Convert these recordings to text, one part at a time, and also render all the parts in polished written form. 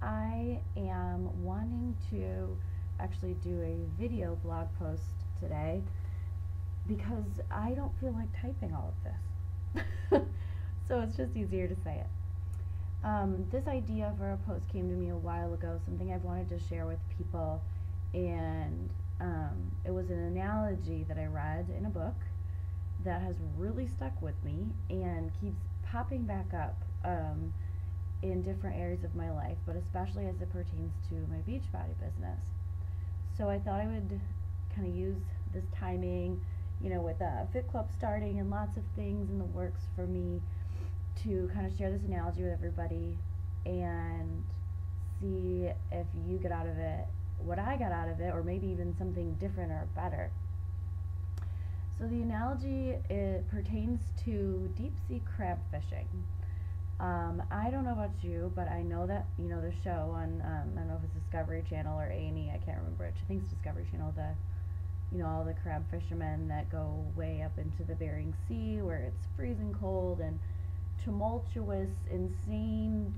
I am wanting to actually do a video blog post today because I don't feel like typing all of this. So it's just easier to say it. This idea for a post came to me a while ago, something I've wanted to share with people, and it was an analogy that I read in a book that has really stuck with me and keeps popping back up in different areas of my life, but especially as it pertains to my Beachbody business. So I thought I would kind of use this timing, with a Fit Club starting and lots of things in the works for me, to kind of share this analogy with everybody and see if you get out of it what I got out of it, or maybe even something different or better. So the analogy, it pertains to deep sea crab fishing. I don't know about you, but I know that the show on I don't know if it's Discovery Channel or A&E. I can't remember which. I think it's Discovery Channel. All the crab fishermen that go way up into the Bering Sea where it's freezing cold and tumultuous, insane,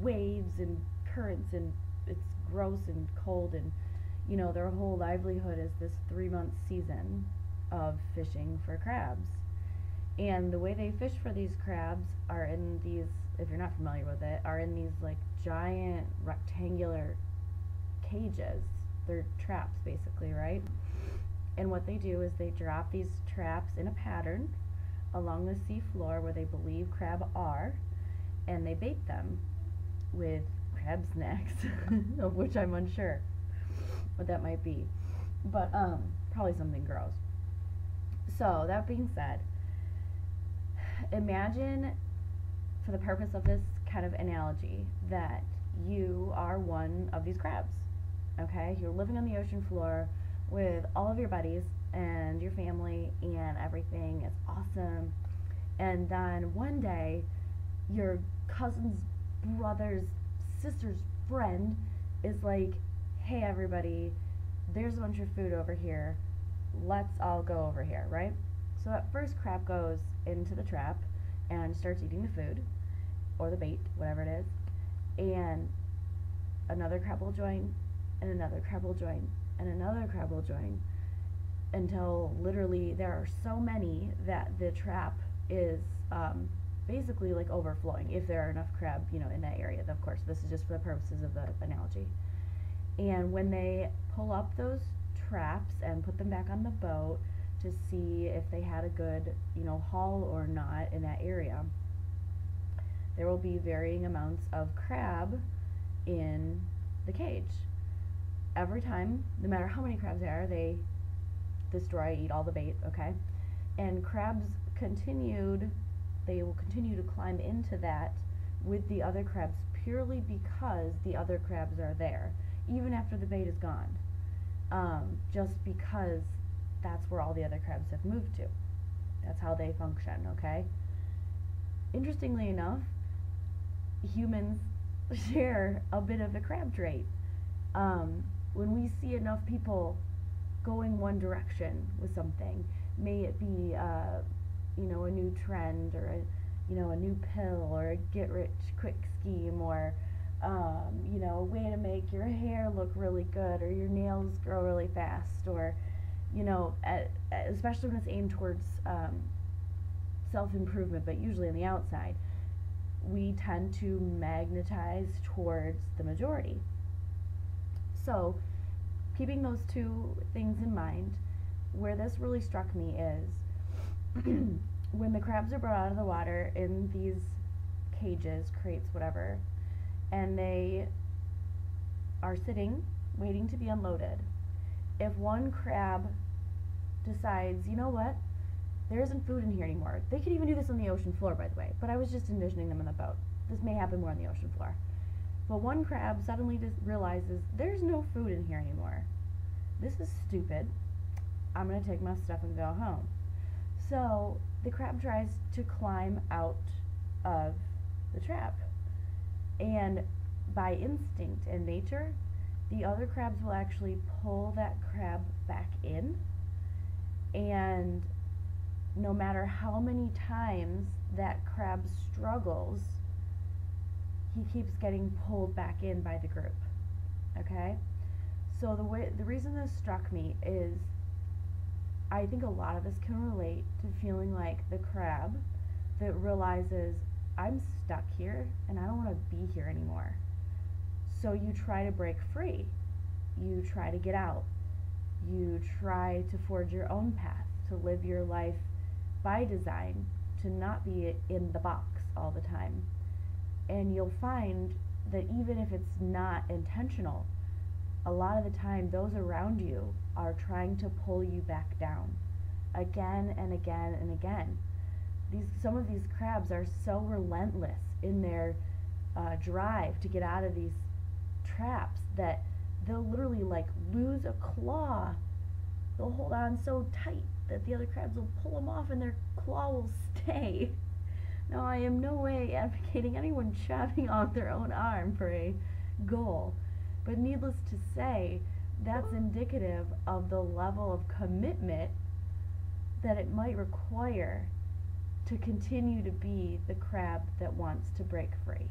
waves and currents, and it's gross and cold, and their whole livelihood is this 3 month season of fishing for crabs. And the way they fish for these crabs are in these, if you're not familiar with it, are in these like giant rectangular cages. They're traps basically, right? And what they do is they drop these traps in a pattern along the sea floor where they believe crab are, and they bait them with crab snacks, of which I'm unsure what that might be, but probably something gross. So that being said, imagine, for the purpose of this kind of analogy, that you are one of these crabs. Okay, you're living on the ocean floor with all of your buddies and your family, and everything is awesome. And then one day, your cousin's brother's sister's friend is like, "Hey everybody, there's a bunch of food over here. Let's all go over here," right? So that first crab goes into the trap and starts eating the food or the bait, whatever it is, and another crab will join, and another crab will join, and another crab will join, until literally there are so many that the trap is basically like overflowing, if there are enough crab, in that area. Of course, this is just for the purposes of the analogy. And when they pull up those traps and put them back on the boat to see if they had a good, haul or not in that area, there will be varying amounts of crab in the cage. Every time, no matter how many crabs there are, they destroy, eat all the bait, okay? And crabs they will continue to climb into that with the other crabs, purely because the other crabs are there, even after the bait is gone. Just because that's where all the other crabs have moved to. That's how they function, okay? Interestingly enough, humans share a bit of a crab trait. When we see enough people going one direction with something, may it be a new trend, or a new pill, or a get rich quick scheme, or a way to make your hair look really good, or your nails grow really fast, or especially when it's aimed towards self-improvement, but usually on the outside, we tend to magnetize towards the majority. So, keeping those two things in mind, where this really struck me is when the crabs are brought out of the water in these cages, crates, whatever, and they are sitting, waiting to be unloaded. If one crab decides, you know what, there isn't food in here anymore. They could even do this on the ocean floor, by the way, but I was just envisioning them in the boat. This may happen more on the ocean floor. But one crab suddenly just realizes, there's no food in here anymore. This is stupid. I'm going to take my stuff and go home. So the crab tries to climb out of the trap. And by instinct and nature, the other crabs will actually pull that crab back in. And no matter how many times that crab struggles, he keeps getting pulled back in by the group. Okay? So the reason this struck me is I think a lot of us can relate to feeling like the crab that realizes I'm stuck here and I don't want to be here anymore. So you try to break free. You try to get out. You try to forge your own path, to live your life by design, to not be in the box all the time. And you'll find that even if it's not intentional, a lot of the time those around you are trying to pull you back down again and again and again. Some of these crabs are so relentless in their drive to get out of these traps that they'll literally like lose a claw. They'll hold on so tight that the other crabs will pull them off and their claw will stay. Now, I am no way advocating anyone chopping off their own arm for a goal, but needless to say, that's indicative of the level of commitment that it might require to continue to be the crab that wants to break free.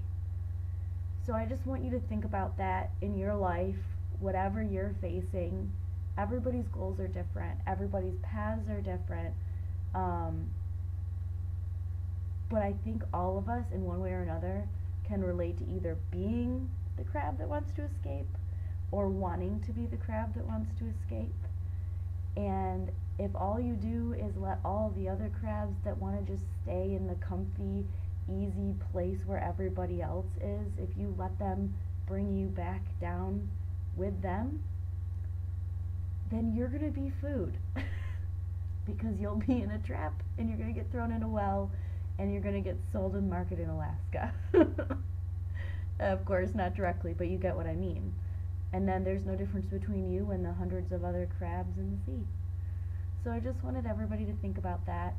So I just want you to think about that in your life, whatever you're facing. Everybody's goals are different. Everybody's paths are different. But I think all of us, in one way or another, can relate to either being the crab that wants to escape or wanting to be the crab that wants to escape. And if all you do is let all the other crabs that want to just stay in the comfy, easy place where everybody else is, if you let them bring you back down with them, then you're going to be food. Because you'll be in a trap and you're going to get thrown in a well and you're going to get sold and marketed in Alaska. Of course, not directly, but you get what I mean. And then there's no difference between you and the hundreds of other crabs in the sea. So I just wanted everybody to think about that.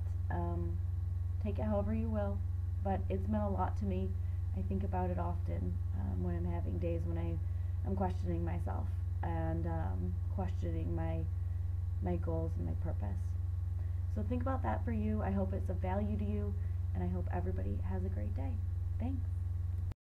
Take it however you will, but it's meant a lot to me. I think about it often when I'm having days when I'm questioning myself and questioning my goals and my purpose. So think about that for you. I hope it's of value to you, and I hope everybody has a great day. Thanks.